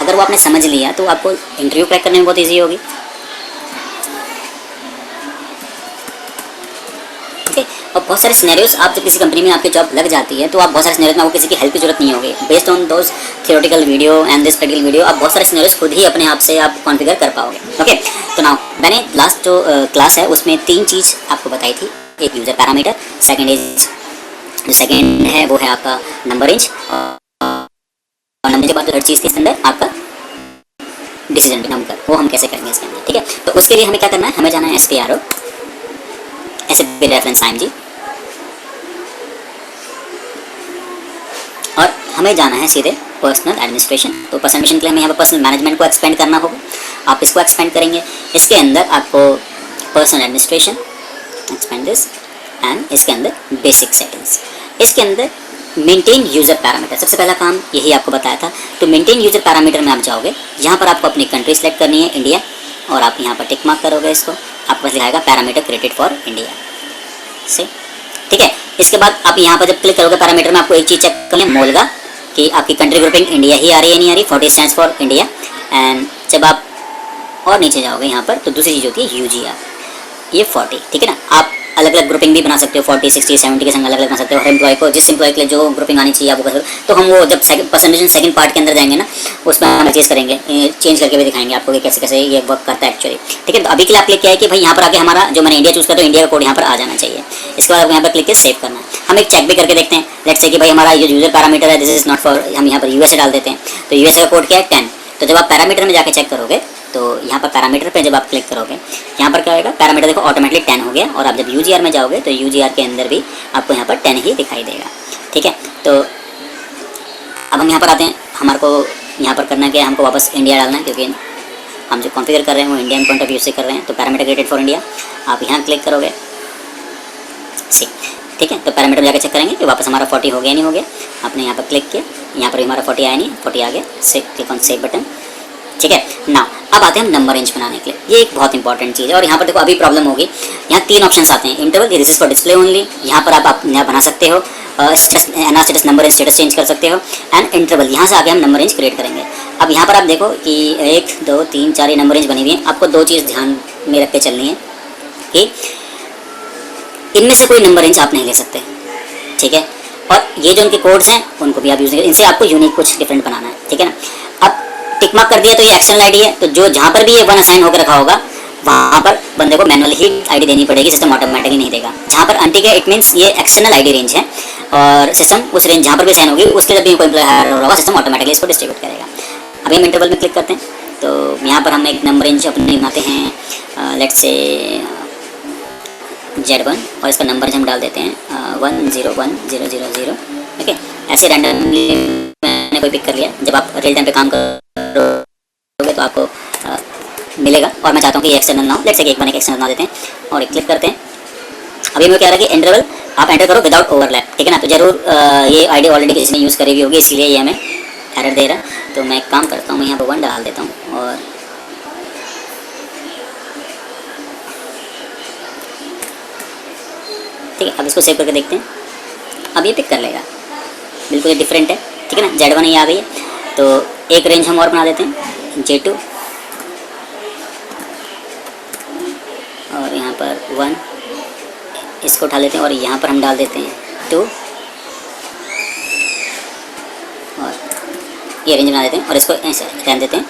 Speaker 1: अगर वो आपने समझ लिया तो आपको इंटरव्यू क्रैक करने में बहुत ईजी होगी। और बहुत सारे सिनेरियोस, आप जब किसी कंपनी में आपकी जॉब लग जाती है तो आप बहुत सारे सिनेरियोस में आपको किसी की हेल्प की जरूरत नहीं होगी। Based on those theoretical video and this practical video, आप बहुत सारे सिनेरियोस खुद ही अपने आप से आप कॉन्फ़िगर कर पाओगे। ओके, तो नाउ मैंने लास्ट जो क्लास है उसमें 3 चीज़ आपको बताई थी। एक यूज़र पैरामीटर, सेकेंड है वो है आपका नंबर रेंज, और नंबर के बाद हर चीज़ के अंदर आपका डिसीजन नंबर, वो हम कैसे करेंगे इसके अंदर। ठीक है, तो उसके लिए हमें क्या करना है, हमें जाना है SPRO, SAP रेफरेंस IMG, और हमें जाना है सीधे पर्सनल एडमिनिस्ट्रेशन। तो पर्सनल एडमिनिस्ट्रेशन के लिए हमें यहाँ पर पर्सनल मैनेजमेंट को एक्सपेंड करना होगा। आप इसको एक्सपेंड करेंगे, इसके अंदर आपको personal administration expand this, and इसके अंदर बेसिक सेटिंग्स, इसके अंदर मेंटेन यूज़र पैरामीटर। सबसे पहला काम यही आपको बताया था। तो मेंटेन यूज़र पैरामीटर में आप जाओगे, यहाँ पर आपको अपनी कंट्री सेलेक्ट करनी है, इंडिया, और आप यहाँ पर टिक मार्क करोगे इसको, आपको बस लिखाएगा पैरामीटर क्रिएटेड फॉर इंडिया से। ठीक है, इसके बाद आप यहाँ पर जब क्लिक करोगे पैरामीटर में, आपको एक चीज़ चेक करनी है, मोलगा, कि आपकी कंट्री ग्रुपिंग इंडिया ही आ रही है नहीं आ रही। 40 स्टैंड्स फॉर इंडिया। एंड जब आप और नीचे जाओगे यहाँ पर, तो दूसरी चीज़ होती है UGR, ये 40। ठीक है ना, आप अलग अलग ग्रुपिंग भी बना सकते हो, 40, 60, 70 के संग अलग अलग बना सकते हो। हर एम्प्लॉय को, जिस एम्प्लॉय के लिए जो ग्रुपिंग आनी चाहिए आप वो कर सकते हो। तो हम वो जब पर्सनल सेकंड पार्ट के अंदर जाएंगे ना, उसमें हम चेंज करेंगे, चेंज करके भी दिखाएंगे आपको कि कैसे कैसे ये वर्क करता है एक्चुअली। ठीक है, तो अभी के लिए आप क्लिक किया है कि भाई यहाँ पर आके हमारा जो मैंने इंडिया चूज़ किया तो इंडिया का कोड यहाँ पर आ जाना चाहिए। इसके बाद आपको यहाँ पर क्लिक करके सेव करना है। हम एक चेक भी करके देखते हैं, लेट्स से कि भाई हमारा ये यूज़र पैरामीटर है, दिस इज नॉट फॉर, हम यहाँ पर USA डाल देते हैं। तो USA का कोड क्या है 10। तो जब आप पैरामीटर में जाके चेक करोगे, तो यहाँ पर पैरामीटर पे जब आप क्लिक करोगे, यहाँ पर क्या होगा, पैरामीटर देखो ऑटोमेटिकली 10 हो गया। और आप जब UGR में जाओगे तो UGR के अंदर भी आपको यहाँ पर 10 ही दिखाई देगा। ठीक है, तो अब हम यहाँ पर आते हैं, हमारे को यहाँ पर करना क्या है, हमको वापस इंडिया डालना है, क्योंकि हम जो कॉन्फ़िगर कर रहे हैं वो इंडियन पॉइंट ऑफ व्यू से कर रहे हैं। तो पैरामीटर क्रिएटेड फॉर इंडिया, आप यहाँ क्लिक करोगे, ठीक है, तो पैरामीटर में जाकर चेक करेंगे कि वापस हमारा 40 हो गया नहीं हो गया। आपने यहाँ पर क्लिक किया, यहाँ पर भी हमारा 40 आया नहीं, 40 आ गया, से क्लिक ऑन सेव बटन। ठीक है ना, अब आते हैं हम नंबर रेंज बनाने के लिए। ये एक बहुत इंपॉर्टेंट चीज़ है। और यहाँ पर देखो अभी प्रॉब्लम होगी, यहाँ 3 ऑप्शंस आते हैं। Interval, this is for display only, यहाँ पर आप नया बना सकते हो। Status number range status change कर सकते हो। एंड इंटरवल, यहाँ से आगे हम नंबर रेंज क्रिएट करेंगे। अब यहाँ पर आप देखो कि 1 2 3 4 ये नंबर रेंज बनी हुई है। आपको 2 चीज़ ध्यान में रख के चलनी है कि इनमें से कोई नंबर रेंज आप नहीं ले सकते। ठीक है, और ये जो उनके कोड्स हैं उनको भी आप यूज़ करें, इनसे आपको यूनिक कुछ डिफरेंट बनाना है। ठीक है ना, अब टिक मार्क कर दिया तो ये एक्सटर्नल आईडी है। तो जो जहाँ पर भी ये 1 असाइन होकर रखा होगा वहाँ पर बंदे को मैनुअली ही आईडी देनी पड़ेगी, सिस्टम ऑटोमेटिकली नहीं देगा। जहाँ पर अनटिक है इट मीन्स ये एक्सटर्नल आईडी रेंज है, और सिस्टम उस रेंज जहाँ पर भी असाइन होगी उसके जब भी कोई एम्प्लॉय हायर हो रहा होगा सिस्टम ऑटोमेटिकली इसको डिस्ट्रीब्यूट करेगा। अभी हम इंटरवल में क्लिक करते हैं, तो यहाँ पर हम एक नंबर रेंज अपने बनाते हैं, लेट्स से Z1 और इसका नंबर हम डाल देते हैं 101000। ओके, ऐसे रैंडमली मैंने कोई पिक कर लिया। जब आप रियल टाइम पे काम करोगे तो आपको मिलेगा। और मैं चाहता हूँ कि ये एक्सटर्नल ना हो, लेट्स से एक बने के एक्सटर्नल ना देते हैं और एक क्लिक करते हैं। अभी मैं कह रहा है कि इंटरवल आप एंटर करो विदाउट ओवरलैप, ठीक है ना। तो जरूर ये आईडी ऑलरेडी किसी ने यूज़ करी हुई होगी, इसीलिए ये हमें एरर दे रहा है। तो मैं एक काम करता हूँ, मैं यहाँ पर 1 डाल देता हूँ और ठीक है। अब इसको सेव करके देखते हैं, अब ये पिक कर लेगा, बिल्कुल ये डिफरेंट है, ठीक है ना। Z1 ये आ गई है। तो एक रेंज हम और बना देते हैं J2 और यहाँ पर 1, इसको उठा लेते हैं और यहाँ पर हम डाल देते हैं 2 और ये रेंज बना देते हैं और इसको ऐसे रहने देते हैं।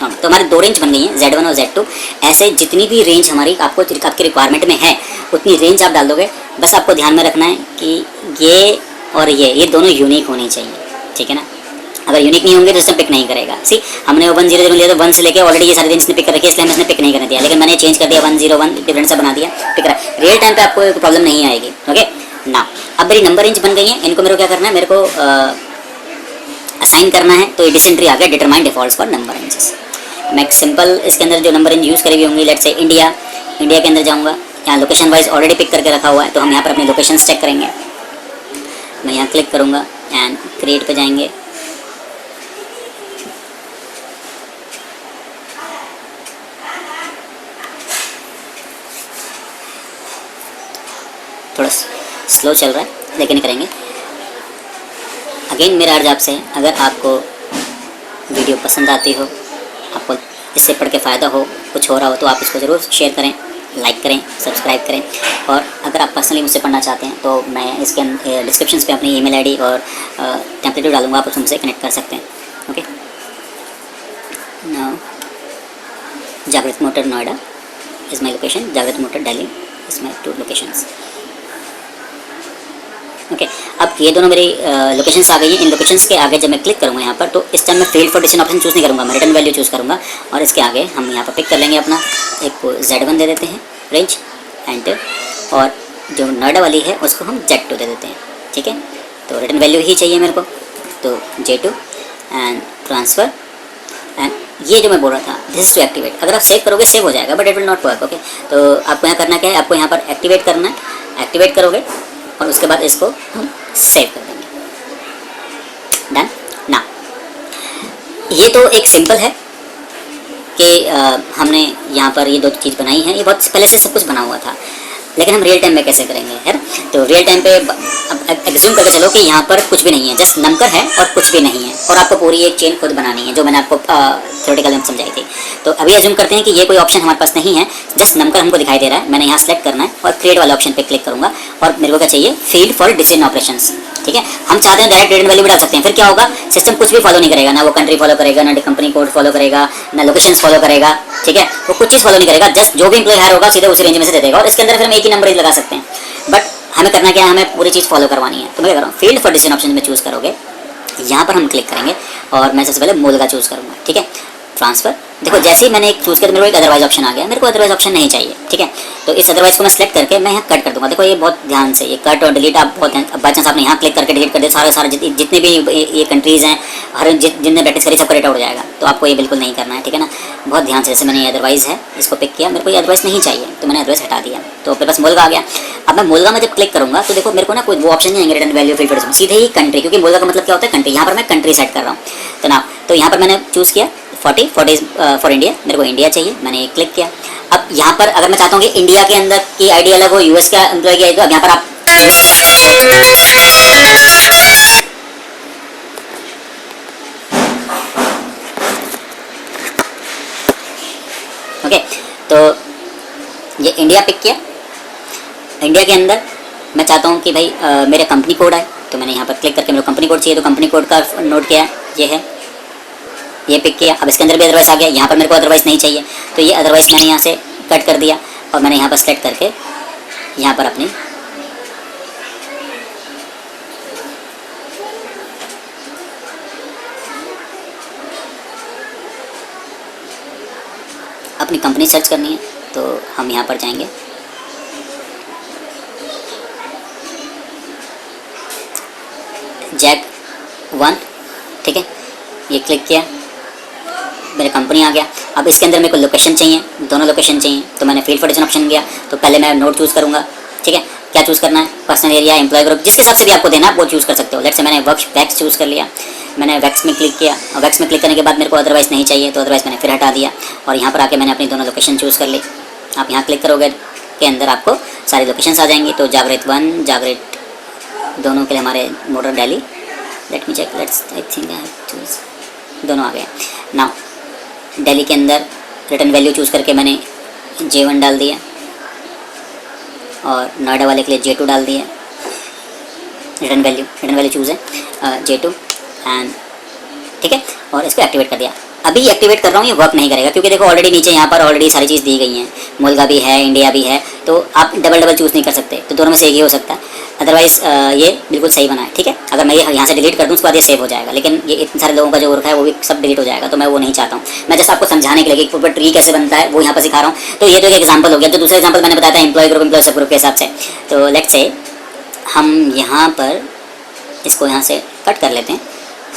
Speaker 1: हाँ, तो हमारी 2 रेंज बन गई हैं, Z1 और Z2। ऐसे जितनी भी रेंज हमारी आपकी रिक्वायरमेंट में है उतनी रेंज आप डाल दोगे। बस आपको ध्यान में रखना है कि ये और ये दोनों यूनिक होनी चाहिए, ठीक है ना। अगर यूनिक नहीं होंगे तो सिस्टम पिक नहीं करेगा। सी हमने 100 लिया तो 1 से लेके ऑलरेडी ये सारी रेंज ने पिक कर रखी है, इसलिए हम इसने पिक नहीं करने दिया। लेकिन मैंने चेंज कर दिया 101, डिफरेंट सा बना दिया, पिक रहा है। रियल टाइम पे आपको कोई प्रॉब्लम नहीं आएगी। ओके ना, अब मेरी नंबर रेंज बन गई है। इनको मेरे को क्या करना है, मेरे को असाइन करना है। तो ये डिसेंट्री आ गया, determine defaults for number ranges. मैं एक सिंपल इसके अंदर जो नंबर रेंज यूज़ करी हुई होंगी, लेट्स से इंडिया के अंदर जाऊँगा। यहाँ लोकेशन वाइज ऑलरेडी पिक करके रखा हुआ है, तो हम यहाँ पर अपनी लोकेशन चेक करेंगे। मैं यहाँ क्लिक करूँगा एंड क्रिएट पे जाएंगे। थोड़ा स्लो चल रहा है लेकिन करेंगे। अगेन मेरा अर्ज आपसे है, अगर आपको वीडियो पसंद आती हो, आपको इससे पढ़ के फ़ायदा हो, कुछ हो रहा हो, तो आप इसको ज़रूर शेयर करें, लाइक करें, सब्सक्राइब करें। और अगर आप पर्सनली मुझसे पढ़ना चाहते हैं तो मैं इसके डिस्क्रिप्शन पे अपनी ईमेल आईडी और टेम्पलेट डालूंगा, आप उससे मुझसे कनेक्ट कर सकते हैं। Okay, now Jagrit motor Noida is my location, Jagrit motor Delhi is my 2 locations. Okay, अब ये दोनों मेरी लोकेशंस आ गई हैं। इन लोकेशंस के आगे जब मैं क्लिक करूँगा यहाँ पर, तो इस टाइम मैं field for decision option choose नहीं करूँगा, मैं रिटर्न वैल्यू चूज़ करूँगा। और इसके आगे हम यहाँ पर पिक कर लेंगे अपना एक को Z1 दे देते हैं रेंज, एंटर। और जो नोएडा वाली है उसको हम Z2 दे देते हैं, ठीक है। तो रिटर्न वैल्यू ही चाहिए मेरे को, तो J2 एंड ट्रांसफ़र। एंड ये जो मैं बोल रहा था, दिस इज टू एक्टिवेट। अगर आप सेव करोगे सेव हो जाएगा, but it will not work. Okay, तो आपको यहाँ करना क्या है, आपको यहाँ पर एक्टिवेट करना है। एक्टिवेट करोगे और उसके बाद इसको हम सेव कर देंगे। डन ना, ये तो एक सिंपल है कि हमने यहाँ पर ये 2 चीज़ बनाई है। ये बहुत पहले से सब कुछ बना हुआ था, लेकिन हम रियल टाइम में कैसे करेंगे, है ना। तो रियल टाइम पे अब एग्ज्यूम करके चलो कि यहाँ पर कुछ भी नहीं है, जस्ट नंबर है और कुछ भी नहीं है, और आपको पूरी एक चेन खुद बनानी है, जो मैंने आपको थ्योरेटिकल में समझाई थी। तो अभी एज्यूम करते हैं कि ये कोई ऑप्शन हमारे पास नहीं है, जस्ट नंबर हमको दिखाई दे रहा है। मैंने यहाँ सेलेक्ट करना है और क्रिएट वाला ऑप्शन पे क्लिक करूँगा और मेरे को क्या चाहिए, फील्ड फॉर डिसीजन ऑपरेशंस, ठीक है। हम चाहते हैं डायरेक्ट रिटर्न वैल्यू भी डाल सकते हैं, फिर क्या होगा, सिस्टम कुछ भी फॉलो नहीं करेगा, ना वो कंट्री फॉलो करेगा, ना कंपनी कोड फॉलो करेगा, ना लोकेशन फॉलो करेगा, ठीक है। वो कुछ चीज़ फॉलो नहीं करेगा, जस्ट जो भी एम्प्लॉय हायर होगा सीधे उसी रेंज में से दे देगा, और इसके अंदर फिर हम एक ही नंबर लगा सकते हैं। बट हमें करना क्या है, हमें पूरी चीज़ फॉलो करवानी है। तो मैं क्या करूँ, फील्ड फॉर डिसीजन ऑप्शन में चूज़ करोगे, यहाँ पर हम क्लिक करेंगे और मैं सबसे पहले मूल का चूज़ करूँगा, ठीक है। ट्रांसफ़र, देखो जैसे ही मैंने एक चूज़ किया तो मेरे को एक अदरवाइज ऑप्शन आ गया, मेरे को अदरवाइज ऑप्शन नहीं चाहिए, ठीक है। तो इस अदरवाइज को मैं सेलेक्ट करके मैं यहाँ कट कर दूँगा। देखो ये बहुत ध्यान से, ये कट और डिलीट आप बहुत बाई चांस आपने यहाँ क्लिक करके डिलीट कर दिया, सारे जितने भी ये कंट्रीज़ हैं, हर जिनने प्रैक्टिस करी सबका डेटा उड़ जाएगा। तो आपको ये बिल्कुल नहीं करना है, ठीक है ना। बहुत ध्यान से, जैसे मैंने ये अदरवाइज है इसको पिक किया, मेरे को ये अदरवाइज नहीं चाहिए तो मैंने अदरवाइज हटा दिया, तो मेरे पास मुल्गा आ गया। अब मैं मुल्गा में जब क्लिक करूँगा तो देखो मेरे को ना कोई वो ऑप्शन नहीं आएंगे रिटर्न वैल्यू फील्ड फॉर, सीधे ही कंट्री, क्योंकि मुल्गा का मतलब क्या होता है कंट्री। यहाँ पर मैं कंट्री सेट कर रहा हूँ, तो ना तो यहाँ पर मैंने चूज़ किया 40 फॉर इंडिया, मेरे को इंडिया चाहिए, मैंने क्लिक किया। अब यहाँ पर अगर मैं चाहता हूँ कि इंडिया के अंदर की आईडी अलग हो, यूएस का एम्प्लॉय की आईडी, तो अब यहाँ पर आप ओके, तो ये इंडिया पिक किया। इंडिया के अंदर मैं चाहता हूँ कि भाई मेरे कंपनी कोड आए, तो मैंने यहाँ पर क्लिक करके मेरे को कंपनी कोड चाहिए, तो कंपनी कोड का नोट किया, ये है, ये पिक किया। अब इसके अंदर भी अदरवाइज आ गया, यहाँ पर मेरे को अदरवाइज नहीं चाहिए, तो ये अदरवाइज मैंने यहाँ से कट कर दिया और मैंने यहाँ पर सेलेक्ट करके यहाँ पर अपनी कंपनी सर्च करनी है, तो हम यहाँ पर जाएंगे जैक 1, ठीक है, ये क्लिक किया, मेरे कंपनी आ गया। अब इसके अंदर मेरे को लोकेशन चाहिए, दोनों लोकेशन चाहिए, तो मैंने फील्ड फॉर्मेशन ऑप्शन गया, तो पहले मैं नोड चूज़ करूँगा, ठीक है। क्या चूज़ करना है, पर्सनल एरिया, एम्प्लॉय ग्रुप, जिसके हिसाब से भी आपको देना है वो चूज़ कर सकते हो। लेट्स से मैंने वैक्स चूज़ कर लिया, मैंने वैक्स में क्लिक किया, और वैक्स में क्लिक करने के बाद मेरे को अदरवाइज़ नहीं चाहिए, तो अदरवाइज़ मैंने फिर हटा दिया, और यहाँ पर आके मैंने अपनी दोनों लोकेशन चूज़ कर ली। आप यहाँ क्लिक करोगे के अंदर आपको सारी लोकेशंस आ जाएंगी। तो जागृत 1, जागृत दोनों के लिए हमारे motor Delhi, let me check, let's I think I choose, दोनों आ गए। नाउ दिल्ली के अंदर रिटर्न वैल्यू चूज़ करके मैंने J1 डाल दिया, और नोएडा वाले के लिए J2 डाल दिया। रिटर्न वैल्यू चूज़ है J2 एंड, ठीक है, और इसको एक्टिवेट कर दिया। अभी एक्टिवेट कर रहा हूँ, ये वर्क नहीं करेगा क्योंकि देखो ऑलरेडी नीचे यहाँ पर ऑलरेडी सारी चीज़ दी गई हैं, मुल्गा भी है, इंडिया भी है, तो आप डबल चूज़ नहीं कर सकते, तो दोनों में से एक ही हो सकता है। अदरवाइज़ ये बिल्कुल सही बना है, ठीक है। अगर मैं ये यहाँ से डिलीट कर दूँ उसके बाद ये सेव हो जाएगा, लेकिन ये इतने सारे लोगों का जो वर्क है वो भी सब डिलीट हो जाएगा, तो मैं वो नहीं चाहता हूँ। मैं जस्ट आपको समझाने के लिए कि प्रॉपर ट्री कैसे बनता है वो यहाँ पर सिखा रहा हूँ। तो ये तो एक एग्जाम्पल हो गया। तो दूसरा एग्जाम्पल मैंने बताया था एम्प्लॉय ग्रुप, एम्प्लॉय सब ग्रुप के हिसाब से। तो लेट्स से हम यहाँ पर इसको यहाँ से कट कर लेते हैं।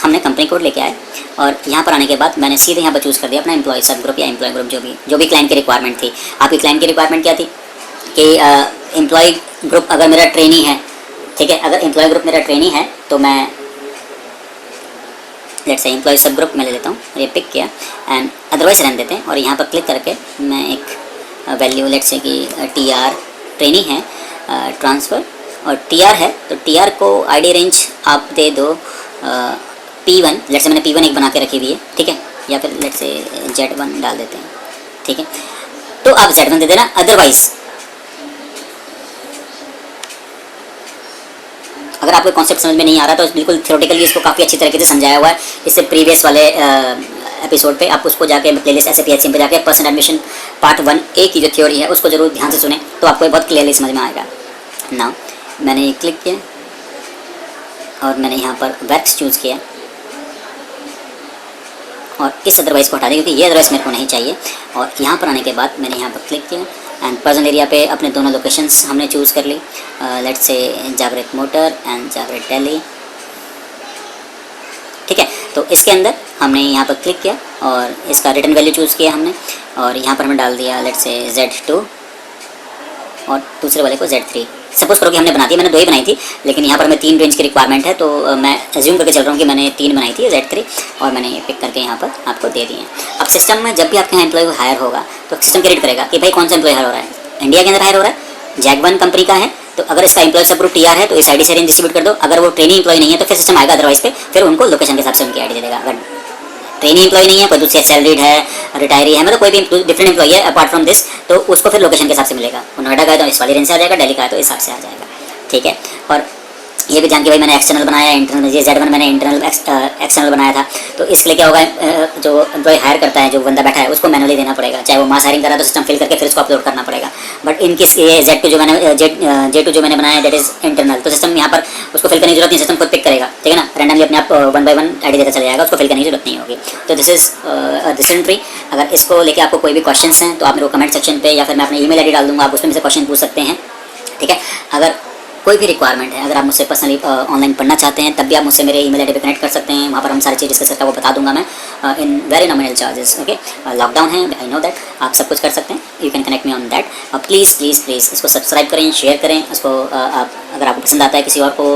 Speaker 1: हमने कंपनी कोड लेके आए, और यहाँ पर आने के बाद मैंने सीधे यहाँ पर चूज़ कर दिया अपना एम्प्लॉय सब ग्रुप या एम्प्लॉय ग्रुप, जो भी क्लाइंट की रिक्वायरमेंट थी। आपकी क्लाइंट की रिक्वायरमेंट क्या थी कि एम्प्लॉय ग्रुप अगर मेरा ट्रेनी है, ठीक है, अगर एम्प्लॉय ग्रुप मेरा ट्रेनी है तो मैं लेट्स से एम्प्लॉय सब ग्रुप में ले लेता हूँ, ये पिक किया एंड अदरवाइज रहने देते हैं। और यहाँ पर क्लिक करके मैं एक वैल्यू लेट्स से कि TR ट्रेनी है, ट्रांसफ़र और TR है, तो TR को ID रेंज आप दे दो P1, लेट्स से मैंने P1 एक बना के रखी हुई है, ठीक है, या फिर लेट्स से Z1 डाल देते हैं, ठीक है। तो आप Z1 दे देना। अदरवाइज अगर आपको कॉन्सेप्ट समझ में नहीं आ रहा तो बिल्कुल थ्योरेटिकली इसको काफ़ी अच्छी तरीके से समझाया हुआ है। इससे प्रीवियस वाले एपिसोड पे आप उसको जाके प्लेलिस्ट SAP HCM पे जाके पर्सनल एडमिशन पार्ट 1A की जो थ्योरी है उसको जरूर ध्यान से सुने, तो आपको बहुत क्लियरली समझ में आएगा। नाउ मैंने ये क्लिक किया और मैंने यहाँ पर वैक्स चूज़ किया, और इस अदरवाइज़ को हटा दें क्योंकि ये अदरवाइज़ मेरे को नहीं चाहिए। और यहाँ पर आने के बाद मैंने यहाँ पर क्लिक किया एंड पर्सनल एरिया पे अपने दोनों लोकेशंस हमने चूज़ कर ली, लेट्स से जागृत मोटर एंड जागृत दिल्ली, ठीक है। तो इसके अंदर हमने यहाँ पर क्लिक किया और इसका रिटर्न वैल्यू चूज़ किया हमने, और यहाँ पर हमने डाल दिया लेट्स से Z2 और दूसरे वाले को Z3। सपोज करो कि हमने बना दी, मैंने 2 ही बनाई थी, लेकिन यहाँ पर हमें 3 रेंज की रिक्वायरमेंट है, तो मैं एज्यूम करके चल रहा हूँ कि मैंने 3 बनाई थी Z3, और मैंने ये पिक करके यहाँ पर आपको दे दिए। अब सिस्टम में जब भी आपके यहाँ एम्प्लॉय हायर होगा तो सिस्टम क्रिएट करेगा कि भाई कौन सा एम्प्लॉय हायर हो रहा है, इंडिया के अंदर हायर हो रहा है, जैक1 कंपनी का है, तो अगर इसका एम्प्लॉय सब ग्रुप TR है तो इस ID से रेंज डिस्ट्रीब्यूट कर दो। अगर वो ट्रेनिंग एम्प्लॉय नहीं है तो फिर सिस्टम आएगा अदरवाइज पे, फिर उनको लोकेशन के हिसाब से उनकी ID दे देगा। अगर ट्रेनिंग एम्प्लॉय नहीं है, कोई दूसरी सैलरीड है, रिटायरी है, मतलब कोई भी डिफरेंट एम्प्लॉय है अपार्ट फ्रॉम दिस, तो उसको फिर लोकेशन के हिसाब से मिलेगा। नोएडा का है तो इस वाली रेंज से आ जाएगा, दिल्ली का है तो इस हिसाब से आ जाएगा, ठीक है। और ये भी ध्यान कि भाई मैंने एक्सटर्नल बनाया है, इंटरनल, ये Z1 मैंने इंटरनल एक्सटर्नल बनाया था, तो इसलिए क्या होगा, जो एम्प्लॉय हायर करता है, जो बंदा बैठा है उसको मैनुअली देना पड़ेगा, चाहे वो मास हायरिंग करा तो सिस्टम फिल करके फिर उसको अपलोड करना पड़ेगा। बट इनकेस ये Z2 जो मैंने J2 जो मैंने बनाया है दैट इज इंटरनल, तो सिस्टम यहाँ पर उसको फिल करने की जरूरत नहीं, सिस्टम खुद पिक करेगा, ठीक है ना, रैंडमली अपने आप 1 by 1 ID देता चला जाएगा, उसको फिल करने की जरूरत नहीं होगी। तो दिस इज डिसीजन ट्री। अगर इसको लेके आपको कोई भी क्वेश्चन हैं तो आप मेरे को कमेंट सेक्शन पे या फिर मैं अपने ईमेल ID डाल दूँगा, आप उसमें मुझसे क्वेश्चन पूछ सकते हैं, ठीक है। अगर कोई भी रिक्वायरमेंट है, अगर आप मुझसे पर्सनली ऑनलाइन पढ़ना चाहते हैं तब भी आप मुझसे मेरे ईमेल ID पे कनेक्ट कर सकते हैं, वहाँ पर हम सारी चीज़ डिस्कस करके वो बता दूंगा मैं in very nominal charges, okay. Lockdown है, आई नो दैट, आप सब कुछ कर सकते हैं, you can connect me on that. Please please please इसको सब्सक्राइब करें, शेयर करें इसको। आप अगर आपको पसंद आता है, किसी और को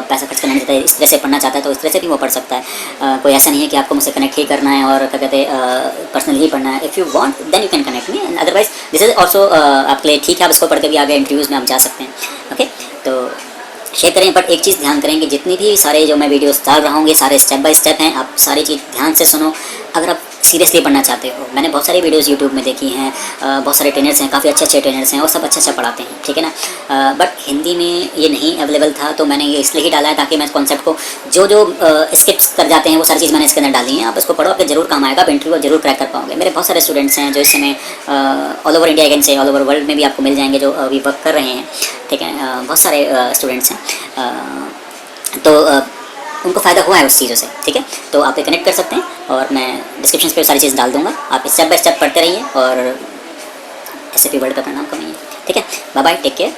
Speaker 1: पैसा खर्च करना नहीं चाहता है, इस तरह से पढ़ना चाहता है तो इस तरह से भी वो पढ़ सकता है। कोई ऐसा नहीं है कि आपको मुझसे कनेक्ट ही करना है और क्या कहते हैं पर्सनली ही पढ़ना है। If you want then you can connect me, and otherwise this is also आपके लिए ठीक है, आप इसको पढ़ के भी आगे इंटरव्यूज़ में आप जा सकते हैं, ओके। तो शेयर करें, बट एक चीज़ ध्यान करें कि जितनी भी सारे जो मैं वीडियोस डाल रहा हूँ ये सारे स्टेप बाय स्टेप हैं, आप सारी चीज़ ध्यान से सुनो। अगर आप सीरियसली पढ़ना चाहते हो, मैंने बहुत सारी वीडियोस यूट्यूब में देखी हैं, बहुत सारे ट्रेनर्स हैं, काफ़ी अच्छे ट्रेनर्स हैं और सब अच्छा पढ़ाते हैं, ठीक है ना। बट हिंदी में ये नहीं अवेलेबल था, तो मैंने ये इसलिए ही डाला है ताकि मैं कॉन्सेप्ट को जो स्किप्स कर जाते हैं वो सारी चीज़ मैंने इसके अंदर डाली हैं। आप इसको पढ़ो, आपके जरूर काम आएगा, आप इंटरव्यू जरूर क्रैक कर पाओगे। मेरे बहुत सारे स्टूडेंट्स हैं जो इस समय all over India can say all over world में भी आपको मिल जाएंगे जो अभी वर्क कर रहे हैं, ठीक है। बहुत सारे स्टूडेंट्स हैं, तो उनको फ़ायदा हुआ है उस चीज़ों से, ठीक है। तो आप ये कनेक्ट कर सकते हैं और मैं डिस्क्रिप्शन पे सारी चीज़ डाल दूँगा, आप स्टेप बाय स्टेप पढ़ते रहिए और SAP वर्ल्ड का परिणाम कमाइए, ठीक है। Bye bye, take care.